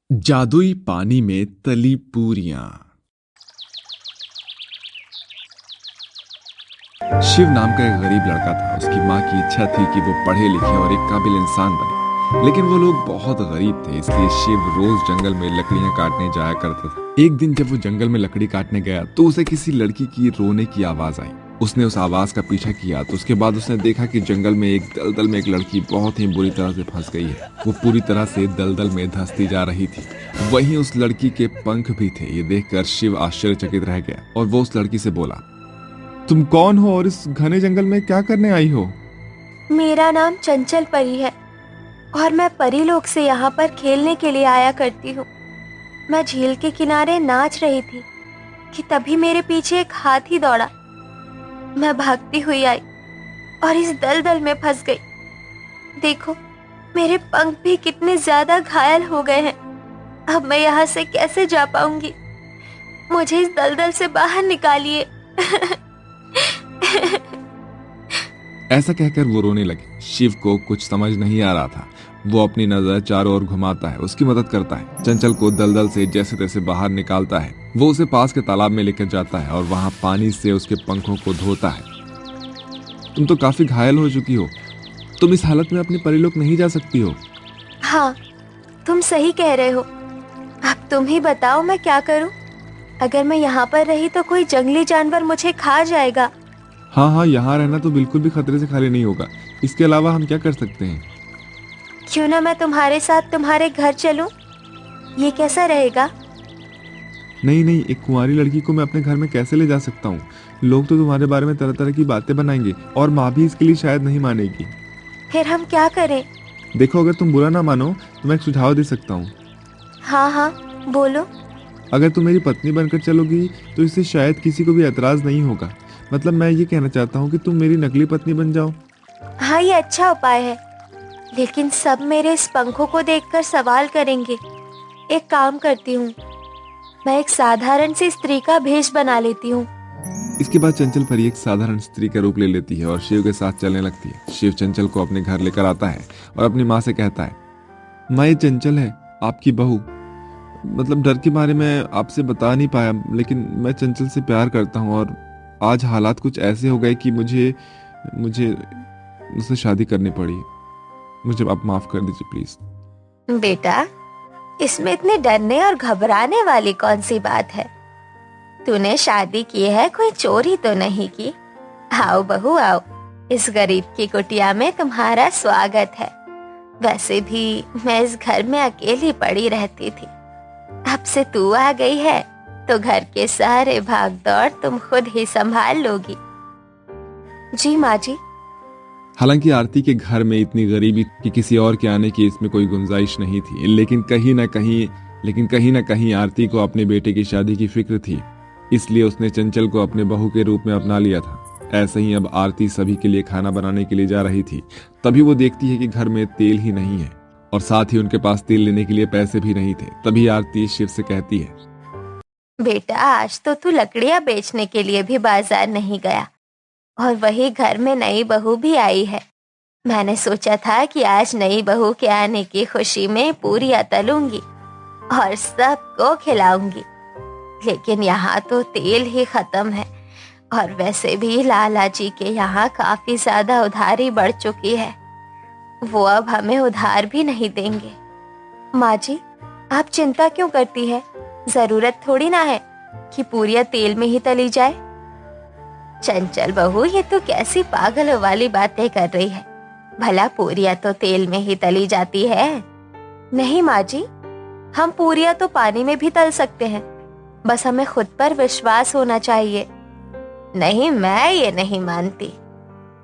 जादुई पानी में तली पूरियां। शिव नाम का एक गरीब लड़का था। उसकी माँ की इच्छा थी कि वो पढ़े लिखे और एक काबिल इंसान बने, लेकिन वो लोग बहुत गरीब थे, इसलिए शिव रोज जंगल में लकड़ियां काटने जाया करता था। एक दिन जब वो जंगल में लकड़ी काटने गया तो उसे किसी लड़की की रोने की आवाज आई। उसने उस आवाज का पीछा किया तो उसके बाद उसने देखा कि जंगल में एक दलदल में एक लड़की बहुत ही बुरी तरह से फंस गई है। वो पूरी तरह से दलदल में धंसती जा रही थी। वहीं उस लड़की के पंख भी थे। ये देखकर शिव आश्चर्यचकित रह गया और वो उस लड़की से बोला, तुम कौन हो और इस घने जंगल में क्या करने आई हो? मेरा नाम चंचल परी है और मैं परीलोक से यहाँ पर खेलने के लिए आया करती हूँ। मैं झील के किनारे नाच रही थी कि तभी मेरे पीछे एक हाथी दौड़ा। मैं भागती हुई आई और इस दलदल में फंस गई। देखो, मेरे पंख भी कितने ज्यादा घायल हो गए हैं। अब मैं यहाँ से कैसे जा पाऊंगी? मुझे इस दलदल से बाहर निकालिए। ऐसा कहकर वो रोने लगी। शिव को कुछ समझ नहीं आ रहा था। वो अपनी नजर चारों ओर घुमाता है, उसकी मदद करता है, चंचल को दलदल से जैसे तैसे बाहर निकालता है। वो उसे पास के तालाब में लेकर जाता है और वहां पानी से उसके पंखों को धोता है। तुम तो काफी घायल हो चुकी हो, तुम इस हालत में अपने परीलोक नहीं जा सकती हो। हाँ, तुम सही कह रहे हो। अब तुम ही बताओ मैं क्या करूं? अगर मैं यहाँ पर रही तो कोई जंगली जानवर मुझे खा जाएगा। हाँ हाँ, यहाँ रहना तो बिल्कुल भी खतरे से खाली नहीं होगा। इसके अलावा हम क्या कर सकते हैं? क्यों ना मैं तुम्हारे साथ तुम्हारे घर चलूं? ये कैसा रहेगा? नहीं नहीं, एक कुंवारी लड़की को मैं अपने घर में कैसे ले जा सकता हूँ? लोग तो तुम्हारे बारे में तरह तरह की बातें बनाएंगे और माँ भी इसके लिए शायद नहीं मानेगी। फिर हम क्या करें? देखो, अगर तुम बुरा ना मानो तो मैं एक सुझाव दे सकता हूँ। हाँ हाँ, बोलो। अगर तुम मेरी पत्नी बनकर चलोगी तो इससे शायद किसी को भी एतराज नहीं होगा। मतलब मैं ये कहना चाहता हूँ कि तुम मेरी नकली पत्नी बन जाओ। हाँ, ये अच्छा उपाय है, लेकिन सब मेरे इस पंखों को देखकर सवाल करेंगे। एक काम करती हूँ, मैं एक साधारण सी स्त्री का भेष बना लेती हूँ। इसके बाद चंचल परी एक साधारण स्त्री का रूप ले लेती है और शिव के साथ चलने लगती है। शिव चंचल को अपने घर लेकर आता है और अपनी माँ से कहता है, माँ, ये चंचल है, आपकी बहू। मतलब डर के मारे मैं आपसे बता नहीं पाया, लेकिन मैं चंचल से प्यार करता हूँ और आज हालात कुछ ऐसे हो गए कि मुझे मुझे उससे शादी करनी पड़ी। मुझे आप माफ कर दीजिए प्लीज। बेटा, इसमें इतने डरने और घबराने वाली कौन सी बात है? तूने शादी की है, कोई चोरी तो नहीं की। आओ बहू आओ, इस गरीब की कुटिया में तुम्हारा स्वागत है। वैसे भी मैं इस घर में अकेली पड़ी रहती थी। अब से तू आ गई है तो घर के सारे भाग दौड़ तुम खुद ही संभाल लोगी। जी माँ जी। हालांकि आरती के घर में इतनी गरीबी कि किसी और के आने की इसमें कोई गुंजाइश नहीं थी, लेकिन कहीं ना कहीं आरती को अपने बेटे की शादी की फिक्र थी। इसलिए उसने चंचल को अपने बहू के रूप में अपना लिया था। ऐसे ही अब आरती सभी के लिए खाना बनाने के लिए जा रही थी। तभी वो देखती है कि घर में तेल ही नहीं है और साथ ही उनके पास तेल लेने के लिए पैसे भी नहीं थे। तभी आरती शिव से कहती है, बेटा, आज तो तू लकड़ियां बेचने के लिए भी बाजार नहीं गया और वही घर में नई बहू भी आई है। मैंने सोचा था कि आज नई बहू के आने की खुशी में पूरियां तलूंगी और सबको खिलाऊंगी, लेकिन यहाँ तो तेल ही खत्म है और वैसे भी लाला जी के यहाँ काफी ज्यादा उधारी बढ़ चुकी है। वो अब हमें उधार भी नहीं देंगे। माँ जी, आप चिंता क्यों करती है? जरूरत थोड़ी ना है कि पूरियां तेल में ही तली जाए। चंचल बहू, ये तो कैसी पागलों वाली बातें कर रही है। भला पूरियां तो तेल में ही तली जाती है? नहीं माँ जी, हम पूरियां तो पानी में भी तल सकते हैं, बस हमें खुद पर विश्वास होना चाहिए। नहीं, मैं ये नहीं मानती।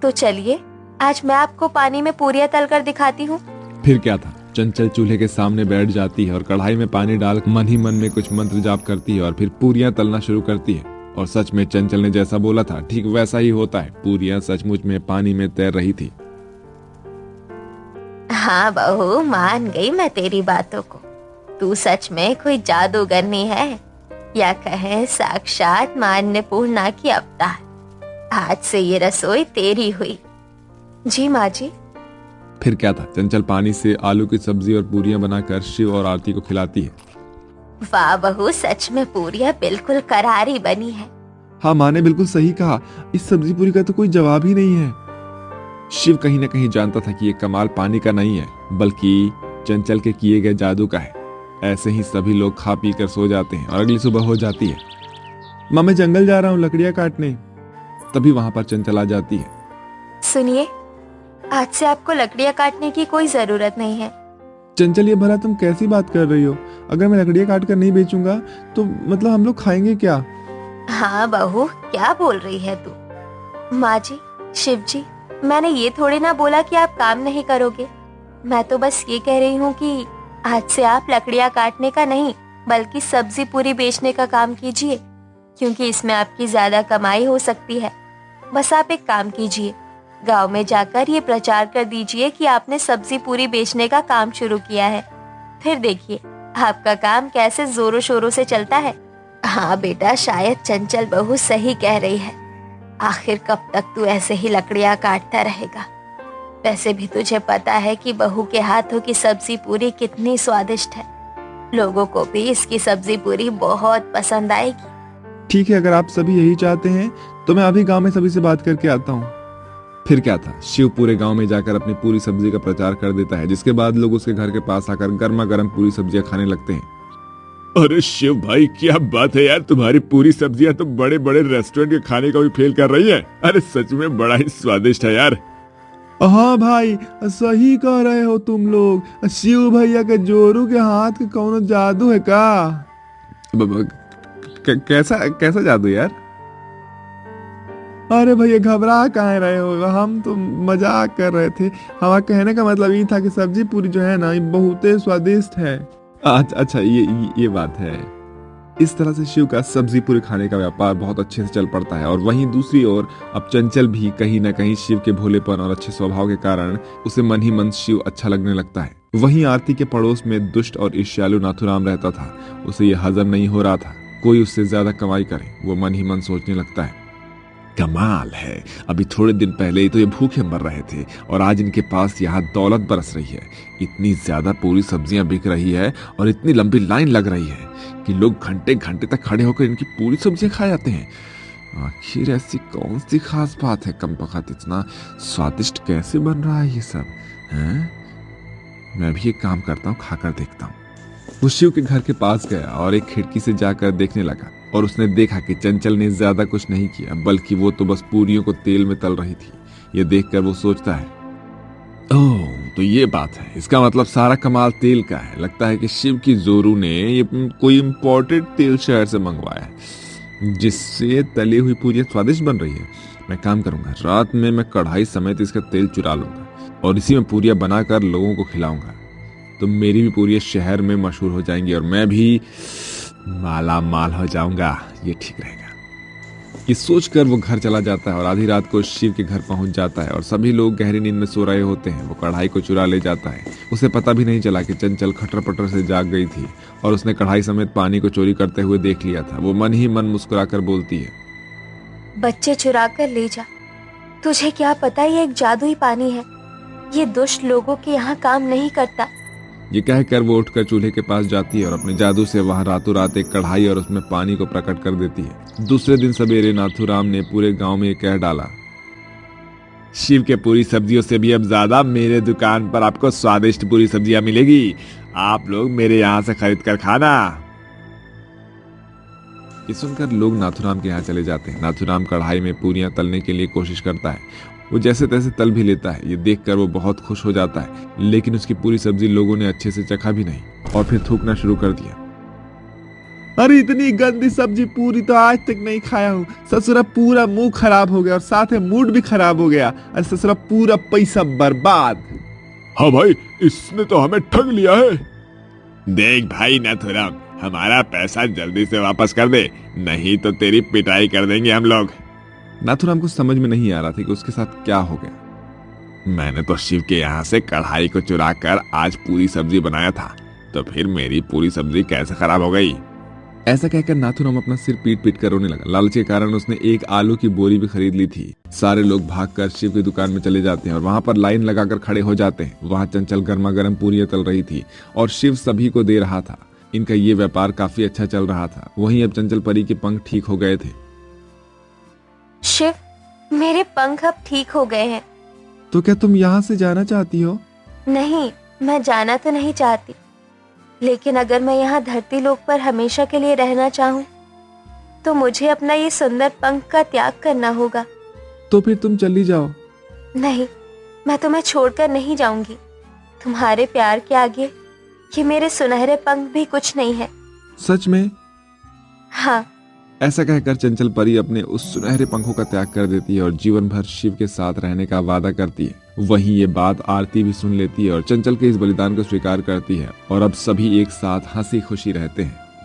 तो चलिए, आज मैं आपको पानी में पूरियां तल कर दिखाती हूँ। फिर क्या था, चंचल चूल्हे के सामने बैठ जाती है और कढ़ाई में पानी डाल मन ही मन में कुछ मंत्र जाप करती है और फिर पूरियां तलना शुरू करती है। और सच में चंचल ने जैसा बोला था ठीक वैसा ही होता है। पूरियां सचमुच में पानी में तैर रही थी। हाँ बहू, मान गई मैं तेरी बातों को। तू सच में कोई जादूगरनी है, या कहें साक्षात माँ अन्नपूर्णा की अवतार। आज से ये रसोई तेरी हुई। जी माँ जी। फिर क्या था, चंचल पानी से आलू की सब्जी और पूरियां बनाकर शिव और आरती को खिलाती है। वाह बहू, सच में पूरियां बिल्कुल करारी बनी है। हाँ, माँ ने बिल्कुल सही कहा, इस सब्जी पूरी का तो कोई जवाब ही नहीं है। शिव कहीं न कहीं जानता था कि ये कमाल पानी का नहीं है, बल्कि चंचल के किए गए जादू का है। ऐसे ही सभी लोग खा पी कर सो जाते हैं और अगली सुबह हो जाती है। माँ, मैं जंगल जा रहा हूँ लकड़ियां काटने। तभी वहां पर चंचल आ जाती है। सुनिए, आज से आपको लकड़ियां काटने की कोई जरूरत नहीं है। चंचल, ये भला तुम कैसी बात कर रही हो? अगर मैं लकड़ियां काट कर नहीं बेचूंगा तो मतलब हम लोग खाएंगे क्या? हाँ बहू, क्या बोल रही है तू? माँ जी, शिव जी, मैंने ये थोड़ी ना बोला कि आप काम नहीं करोगे। मैं तो बस ये कह रही हूँ कि आज से आप लकड़ियां काटने का नहीं, बल्कि सब्जी पूरी बेचने का काम कीजिए, क्योंकि इसमें आपकी ज्यादा कमाई हो सकती है। बस आप एक काम कीजिए, गांव में जाकर ये प्रचार कर दीजिए कि आपने सब्जी पूरी बेचने का काम शुरू किया है। फिर देखिए आपका काम कैसे जोरों शोरों से चलता है। हाँ बेटा, शायद चंचल बहू सही कह रही है। आखिर कब तक तू ऐसे ही लकड़ियां काटता रहेगा? वैसे भी तुझे पता है कि बहू के हाथों की सब्जी पूरी कितनी स्वादिष्ट है। लोगों को भी इसकी सब्जी पूरी बहुत पसंद आएगी। ठीक है, अगर आप सभी यही चाहते हैं तो मैं अभी गांव में सभी से बात करके आता हूँ। फिर क्या था, शिव पूरे गांव में जाकर अपनी पूरी सब्जी का प्रचार कर देता है, जिसके बाद लोग उसके घर के पास आकर गर्मा गर्म पूरी सब्जियां खाने लगते हैं। अरे शिव भाई, क्या बात है यार, तुम्हारी पूरी सब्जियां तो बड़े बड़े रेस्टोरेंट के खाने का भी फेल कर रही है। अरे सच में बड़ा ही स्वादिष्ट है यार। हाँ भाई, सही कह रहे हो तुम लोग। शिव भैया के जोरू के हाथ के कौनो जादू है का? कैसा कैसा जादू यार? अरे भैया, घबरा काहे रहे हो? हम तो मजाक कर रहे थे। हमारा कहने का मतलब ये था कि सब्जी पूरी जो है ना, ये बहुत स्वादिष्ट है। अच्छा, ये बात है। इस तरह से शिव का सब्जी पूरी खाने का व्यापार बहुत अच्छे से चल पड़ता है। और वहीं दूसरी ओर अब चंचल भी कहीं न कहीं शिव के भोलेपन और अच्छे स्वभाव के कारण उसे मन ही मन शिव अच्छा लगने लगता है। वहीं आरती के पड़ोस में दुष्ट और ईर्ष्यालु नाथुराम रहता था। उसे ये हजम नहीं हो रहा था कोई उससे ज्यादा कमाई करे। वो मन ही मन सोचने लगता है, कमाल है, अभी थोड़े दिन पहले ही तो ये भूखे मर रहे थे और आज इनके पास यहाँ दौलत बरस रही है। इतनी ज्यादा पूरी सब्जियां बिक रही है और इतनी लंबी लाइन लग रही है कि लोग घंटे घंटे तक खड़े होकर इनकी पूरी सब्जियां खा जाते हैं। आखिर ऐसी कौन सी खास बात है, कमबख्त इतना स्वादिष्ट कैसे बन रहा है ये सब हैं? मैं भी एक काम करता हूँ, खाकर देखता हूँ। वो शिव के घर के पास गया और एक खिड़की से जाकर देखने लगा और उसने देखा कि चंचल ने ज्यादा कुछ नहीं किया, बल्कि वो तो बस पूरियों को तेल में तल रही थी। ये देखकर वो सोचता है, ओह तो ये बात है, इसका मतलब सारा कमाल तेल का है। लगता है कि शिव की जोरू ने ये कोई इम्पोर्टेड तेल शहर से मंगवाया है, जिससे तली हुई पूरियां स्वादिष्ट बन रही है। मैं काम करूंगा, रात में मैं कढ़ाई समेत इसका तेल चुरा लूंगा और इसी में पूरियां बनाकर लोगों को खिलाऊंगा। तो मेरी भी पूरियां शहर में मशहूर हो जाएंगी और मैं भी माला माल हो जाऊंगा। ये ठीक रहेगा। ये सोचकर वो घर चला जाता है और आधी रात को शिव के घर पहुंच जाता है और सभी लोग गहरी नींद में सो रहे होते हैं। वो कढ़ाई को चुरा ले जाता है। उसे पता भी नहीं चला कि चंचल खटर पटर से जाग गई थी और उसने कढ़ाई समेत पानी को चोरी करते हुए देख लिया था। वो मन ही मन मुस्कुराकर बोलती है, बच्चे चुरा कर ले जा, तुझे क्या पता ये एक जादुई पानी है, ये दुष्ट लोगों के यहाँ काम नहीं करता। ये कहकर वो उठकर चूल्हे के पास जाती है और अपने जादू से वहां रातों रात एक कढ़ाई और उसमें पानी को प्रकट कर देती है। दूसरे दिन सवेरे नाथुराम ने पूरे गांव में ये कह डाला, शिव के पूरी सब्जियों से भी अब ज्यादा मेरे दुकान पर आपको स्वादिष्ट पूरी सब्जियां मिलेगी। आप लोग मेरे यहाँ से खरीद कर खाना। ये सुनकर लोग नाथुराम के यहाँ चले जाते हैं। नाथुराम कढ़ाई में पूरियां तलने के लिए कोशिश करता है। वो जैसे तैसे तल भी लेता है। ये देखकर वो बहुत खुश हो जाता है, लेकिन उसकी पूरी सब्जी लोगों ने अच्छे से चखा भी नहीं और फिर थूकना शुरू कर दिया। अरे इतनी गंदी सब्जी पूरी तो आज तक नहीं खाया हूँ। ससुरा पूरा मुंह खराब हो गया और साथ में मूड भी खराब हो गया। अरे ससुरा पूरा पैसा बर्बाद। हाँ भाई, इसने तो हमें ठग लिया है। देख भाई नाथुराम, हमारा पैसा जल्दी से वापस कर दे, नहीं तो तेरी पिटाई कर देंगे हम लोग। नाथुराम को समझ में नहीं आ रहा था कि उसके साथ क्या हो गया। मैंने तो शिव के यहाँ से कढ़ाई को चुरा कर आज पूरी सब्जी बनाया था, तो फिर मेरी पूरी सब्जी कैसे खराब हो गई? ऐसा कहकर नाथुराम अपना सिर पीट पीट कर रोने लगा। लालच के कारण उसने एक आलू की बोरी भी खरीद ली थी। सारे लोग भागकर शिव की दुकान में चले जाते हैं और वहां पर लाइन लगाकर खड़े हो जाते हैं। वहां चंचल गर्मा गर्म पूरियां तल रही थी और शिव सभी को दे रहा था। इनका ये व्यापार काफी अच्छा चल रहा था। वहीं अब चंचल परी के पंख ठीक हो गए थे। शिव, मेरे पंख अब ठीक हो गए हैं। तो क्या तुम यहाँ से जाना चाहती हो? नहीं, मैं जाना तो नहीं चाहती, लेकिन अगर मैं यहाँ धरती लोक पर हमेशा के लिए रहना चाहूँ तो मुझे अपना ये सुंदर पंख का त्याग करना होगा। तो फिर तुम चली जाओ। नहीं, मैं तुम्हें छोड़कर नहीं जाऊंगी। तुम्हारे प्यार के आगे ये मेरे सुनहरे पंख भी कुछ नहीं है। सच में? हाँ। ऐसा कहकर चंचल परी अपने उस सुनहरे पंखों का त्याग कर देती है और जीवन भर शिव के साथ रहने का वादा करती है। वहीं ये बात आरती भी सुन लेती है और चंचल के इस बलिदान को स्वीकार करती है और अब सभी एक साथ हंसी खुशी रहते हैं।